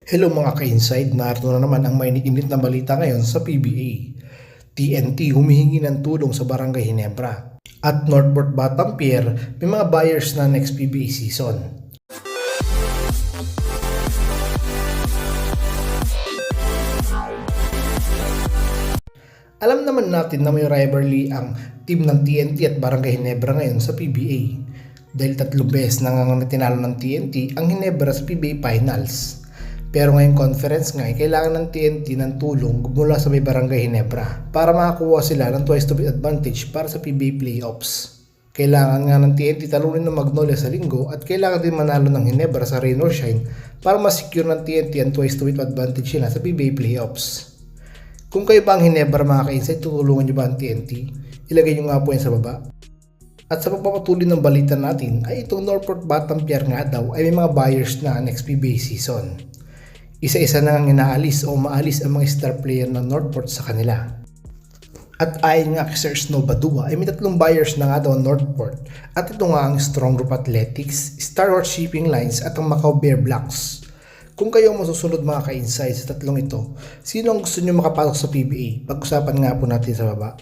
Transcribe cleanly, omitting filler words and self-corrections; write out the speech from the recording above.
Hello mga ka-inside, narito na naman ang mainit-init na balita ngayon sa PBA. TNT humihingi ng tulong sa Barangay Ginebra. At Northport Batampier, may mga buyers na next PBA season. Alam naman natin na may rivalry ang team ng TNT at Barangay Ginebra ngayon sa PBA. Dahil 3 beses na nga tinalo ng TNT ang Ginebra sa PBA Finals. Pero ngayong conference nga ay kailangan ng TNT ng tulong mula sa may Barangay Ginebra para makakuha sila ng twice to beat advantage para sa PBA playoffs. Kailangan nga ng TNT talunin ng Magnolia sa linggo at kailangan din manalo ng Ginebra sa rain or shine para masecure ng TNT ang twice to beat advantage nila sa PBA playoffs. Kung kayo ba ang Ginebra mga ka-insight, tutulungan nyo ba ang TNT? Ilagay nyo nga po yan sa baba. At sa pagpapatuloy ng balita natin ay itong Northport Batampier nga daw ay may mga buyers na next PBA season. Isa-isa na ngang inaalis o maalis ang mga star player ng Northport sa kanila. At ayon nga kay Sir Snow Badua ay may 3 buyers na nga daw ang Northport at ito nga ang Strong Group Athletics, Star Horse Shipping Lines at ang Macau Bear Blacks. Kung kayo ang masusunod mga ka-insight sa 3 ito, sino ang gusto nyo makapasok sa PBA? Pag-usapan nga po natin sa baba.